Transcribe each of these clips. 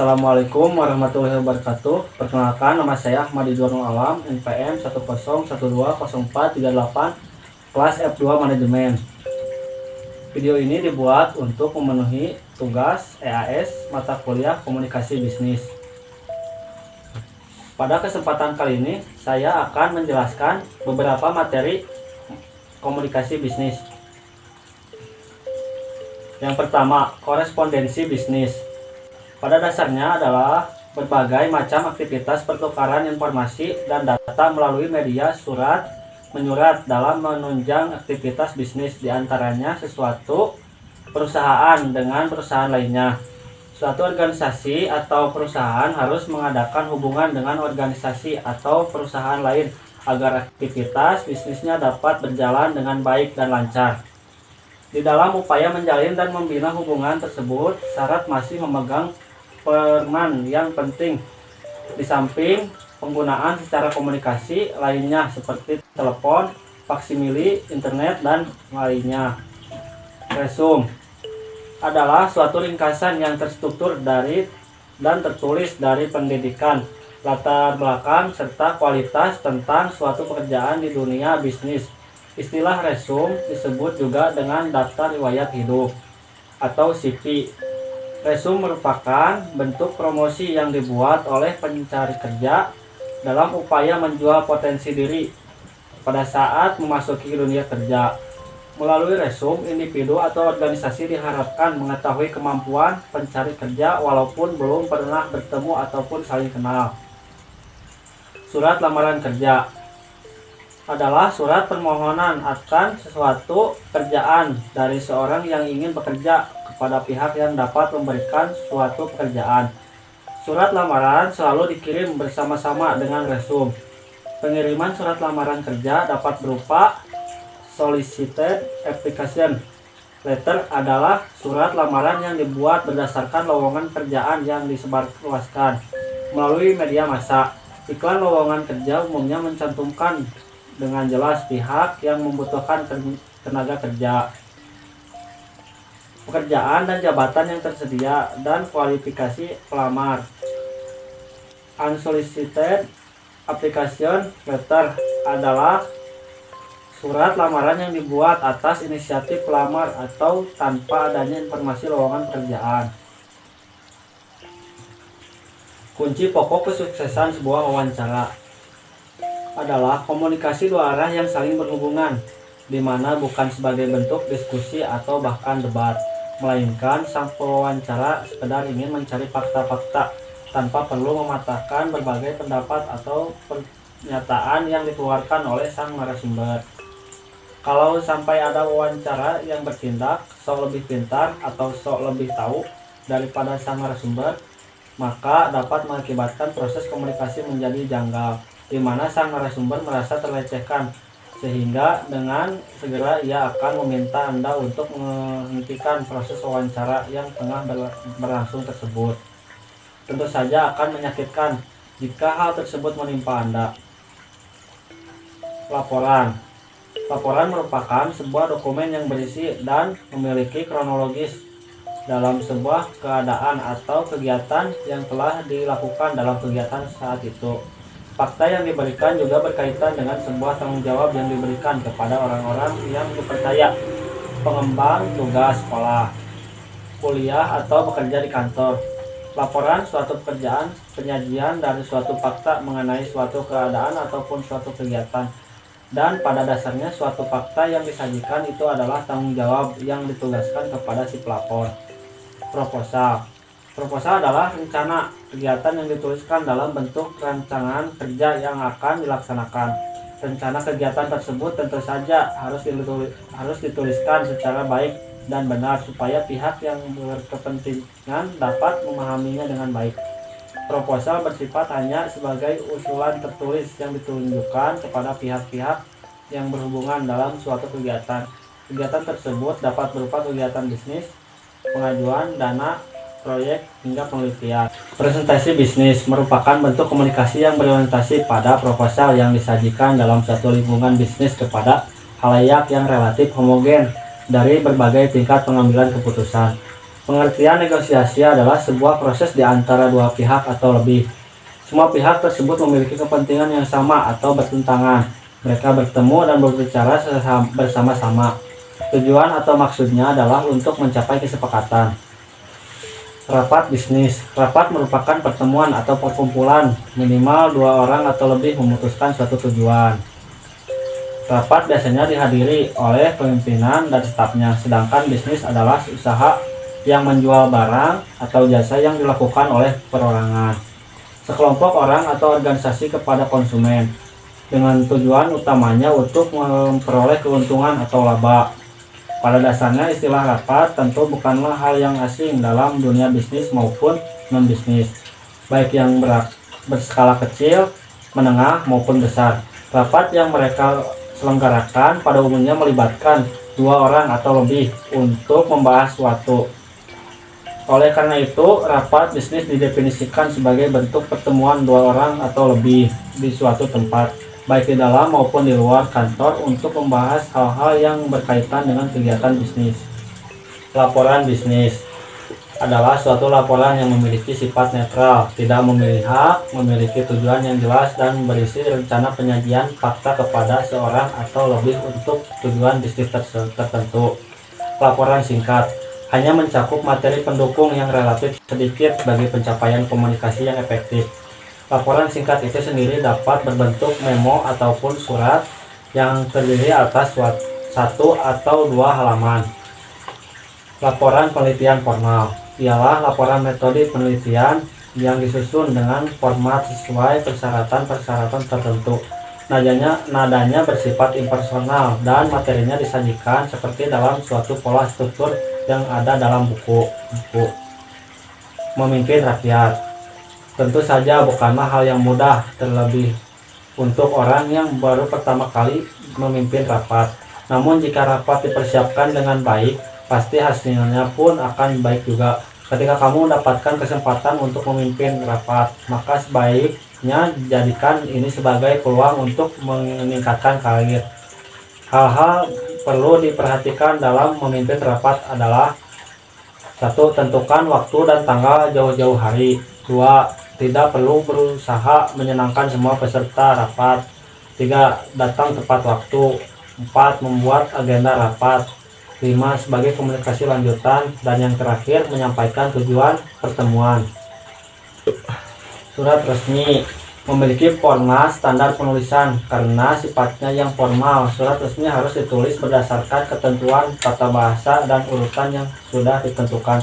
Assalamualaikum warahmatullahi wabarakatuh. Perkenalkan, nama saya Ahmad Ridwanul Alam, NPM 101200438, kelas F2 Manajemen. Video ini dibuat untuk memenuhi tugas EAS mata kuliah Komunikasi Bisnis. Pada kesempatan kali ini, saya akan menjelaskan beberapa materi komunikasi bisnis. Yang pertama, korespondensi bisnis. Pada dasarnya adalah berbagai macam aktivitas pertukaran informasi dan data melalui media surat menyurat dalam menunjang aktivitas bisnis, diantaranya sesuatu perusahaan dengan perusahaan lainnya. Suatu organisasi atau perusahaan harus mengadakan hubungan dengan organisasi atau perusahaan lain agar aktivitas bisnisnya dapat berjalan dengan baik dan lancar. Di dalam upaya menjalin dan membina hubungan tersebut, syarat masih memegang peran yang penting di samping penggunaan secara komunikasi lainnya seperti telepon, faksimili, internet, dan lainnya. Resume adalah suatu ringkasan yang terstruktur dari dan tertulis dari pendidikan, latar belakang, serta kualitas tentang suatu pekerjaan di dunia bisnis. Istilah resume disebut juga dengan daftar riwayat hidup atau CV. Resume merupakan bentuk promosi yang dibuat oleh pencari kerja dalam upaya menjual potensi diri pada saat memasuki dunia kerja. Melalui resume, individu atau organisasi diharapkan mengetahui kemampuan pencari kerja walaupun belum pernah bertemu ataupun saling kenal. Surat lamaran kerja adalah surat permohonan akan sesuatu pekerjaan dari seorang yang ingin bekerja kepada pihak yang dapat memberikan suatu pekerjaan. Surat lamaran selalu dikirim bersama-sama dengan resume. Pengiriman surat lamaran kerja dapat berupa solicited application letter, adalah surat lamaran yang dibuat berdasarkan lowongan kerjaan yang disebarluaskan melalui media massa. Iklan lowongan kerja umumnya mencantumkan dengan jelas pihak yang membutuhkan tenaga kerja, pekerjaan dan jabatan yang tersedia, dan kualifikasi pelamar. Unsolicited application letter adalah surat lamaran yang dibuat atas inisiatif pelamar atau tanpa adanya informasi lowongan pekerjaan. Kunci pokok kesuksesan sebuah wawancara adalah komunikasi dua arah yang saling berhubungan, di mana bukan sebagai bentuk diskusi atau bahkan debat, melainkan sang pewawancara sekedar ingin mencari fakta-fakta tanpa perlu mematahkan berbagai pendapat atau pernyataan yang dikeluarkan oleh sang narasumber. Kalau sampai ada wawancara yang bertindak sok lebih pintar atau sok lebih tahu daripada sang narasumber, maka dapat mengakibatkan proses komunikasi menjadi janggal, di mana sang narasumber merasa terlecehkan, sehingga dengan segera ia akan meminta Anda untuk menghentikan proses wawancara yang tengah berlangsung tersebut. Tentu saja akan menyakitkan jika hal tersebut menimpa Anda. Laporan merupakan sebuah dokumen yang berisi dan memiliki kronologis dalam sebuah keadaan atau kegiatan yang telah dilakukan dalam kegiatan saat itu. Fakta yang diberikan juga berkaitan dengan sebuah tanggung jawab yang diberikan kepada orang-orang yang dipercaya, pengembang tugas sekolah, kuliah, atau bekerja di kantor. Laporan suatu pekerjaan, penyajian dari suatu fakta mengenai suatu keadaan ataupun suatu kegiatan, dan pada dasarnya suatu fakta yang disajikan itu adalah tanggung jawab yang ditugaskan kepada si pelapor. Proposal adalah rencana kegiatan yang dituliskan dalam bentuk rancangan kerja yang akan dilaksanakan. Rencana kegiatan tersebut tentu saja harus dituliskan secara baik dan benar supaya pihak yang berkepentingan dapat memahaminya dengan baik. Proposal bersifat hanya sebagai usulan tertulis yang ditunjukkan kepada pihak-pihak yang berhubungan dalam suatu kegiatan. Kegiatan tersebut dapat berupa kegiatan bisnis, pengajuan dana, proyek, hingga penelitian. Presentasi bisnis merupakan bentuk komunikasi yang berorientasi pada proposal yang disajikan dalam suatu lingkungan bisnis kepada khalayak yang relatif homogen dari berbagai tingkat pengambilan keputusan. Pengertian negosiasi adalah sebuah proses di antara dua pihak atau lebih. Semua pihak tersebut memiliki kepentingan yang sama atau bertentangan. Mereka bertemu dan berbicara bersama-sama. Tujuan atau maksudnya adalah untuk mencapai kesepakatan. Rapat bisnis. Rapat merupakan pertemuan atau perkumpulan minimal dua orang atau lebih memutuskan suatu tujuan. Rapat biasanya dihadiri oleh pimpinan dan stafnya, sedangkan bisnis adalah usaha yang menjual barang atau jasa yang dilakukan oleh perorangan, sekelompok orang atau organisasi kepada konsumen, dengan tujuan utamanya untuk memperoleh keuntungan atau laba. Pada dasarnya istilah rapat tentu bukanlah hal yang asing dalam dunia bisnis maupun non-bisnis, baik yang berskala kecil, menengah maupun besar. Rapat yang mereka selenggarakan pada umumnya melibatkan dua orang atau lebih untuk membahas suatu. Oleh karena itu, rapat bisnis didefinisikan sebagai bentuk pertemuan dua orang atau lebih di suatu tempat, baik di dalam maupun di luar kantor untuk membahas hal-hal yang berkaitan dengan kegiatan bisnis. Laporan bisnis adalah suatu laporan yang memiliki sifat netral, tidak memihak, memiliki tujuan yang jelas, dan berisi rencana penyajian fakta kepada seorang atau lebih untuk tujuan bisnis tertentu. Laporan singkat hanya mencakup materi pendukung yang relatif sedikit bagi pencapaian komunikasi yang efektif. Laporan singkat itu sendiri dapat berbentuk memo ataupun surat yang terdiri atas satu atau dua halaman. Laporan penelitian formal ialah laporan metode penelitian yang disusun dengan format sesuai persyaratan-persyaratan tertentu. Nadanya bersifat impersonal dan materinya disajikan seperti dalam suatu pola struktur yang ada dalam buku. Memimpin rakyat tentu saja bukanlah hal yang mudah, terlebih untuk orang yang baru pertama kali memimpin rapat. Namun jika rapat dipersiapkan dengan baik, pasti hasilnya pun akan baik juga. Ketika kamu mendapatkan kesempatan untuk memimpin rapat, maka sebaiknya jadikan ini sebagai peluang untuk meningkatkan karir. Hal-hal perlu diperhatikan dalam memimpin rapat adalah: 1. Tentukan waktu dan tanggal jauh-jauh hari. 2. Tidak perlu berusaha menyenangkan semua peserta rapat. 3. Datang tepat waktu. 4. Membuat agenda rapat. 5. Sebagai komunikasi lanjutan. Dan yang terakhir, menyampaikan tujuan pertemuan. Surat resmi memiliki format standar penulisan. Karena sifatnya yang formal, surat resmi harus ditulis berdasarkan ketentuan tata bahasa dan urutan yang sudah ditentukan.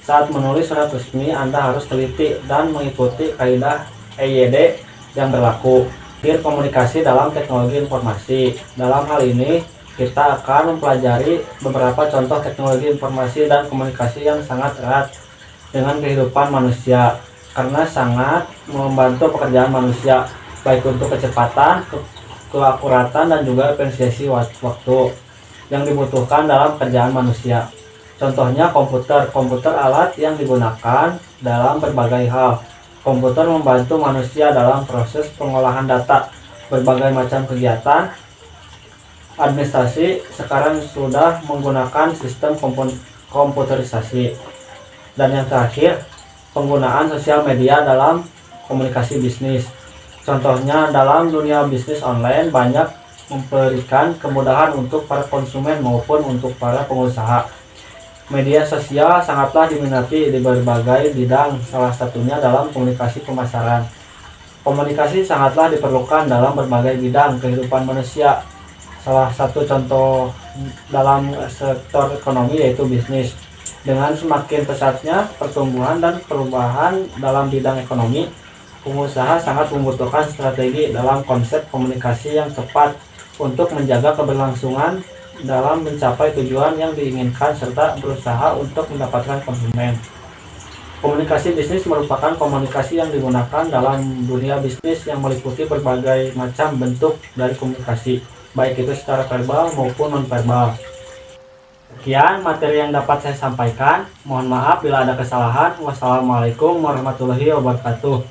Saat menulis surat resmi, Anda harus teliti dan mengikuti kaidah EYD yang berlaku. Komunikasi dalam teknologi informasi. Dalam hal ini, kita akan mempelajari beberapa contoh teknologi informasi dan komunikasi yang sangat erat dengan kehidupan manusia, karena sangat membantu pekerjaan manusia, baik untuk kecepatan, keakuratan, dan juga efisiensi waktu yang dibutuhkan dalam pekerjaan manusia. Contohnya komputer alat yang digunakan dalam berbagai hal. Komputer membantu manusia dalam proses pengolahan data, berbagai macam kegiatan administrasi sekarang sudah menggunakan sistem komputerisasi. Dan yang terakhir, penggunaan sosial media dalam komunikasi bisnis. Contohnya dalam dunia bisnis online banyak memberikan kemudahan untuk para konsumen maupun untuk para pengusaha. Media sosial sangatlah diminati di berbagai bidang, salah satunya dalam komunikasi pemasaran. Komunikasi sangatlah diperlukan dalam berbagai bidang kehidupan manusia. Salah satu contoh dalam sektor ekonomi yaitu bisnis. Dengan semakin pesatnya pertumbuhan dan perubahan dalam bidang ekonomi, pengusaha sangat membutuhkan strategi dalam konsep komunikasi yang tepat untuk menjaga keberlangsungan dalam mencapai tujuan yang diinginkan serta berusaha untuk mendapatkan konsumen. Komunikasi bisnis merupakan komunikasi yang digunakan dalam dunia bisnis yang meliputi berbagai macam bentuk dari komunikasi, baik itu secara verbal maupun non-verbal. Sekian materi yang dapat saya sampaikan. Mohon maaf bila ada kesalahan. Wassalamualaikum warahmatullahi wabarakatuh.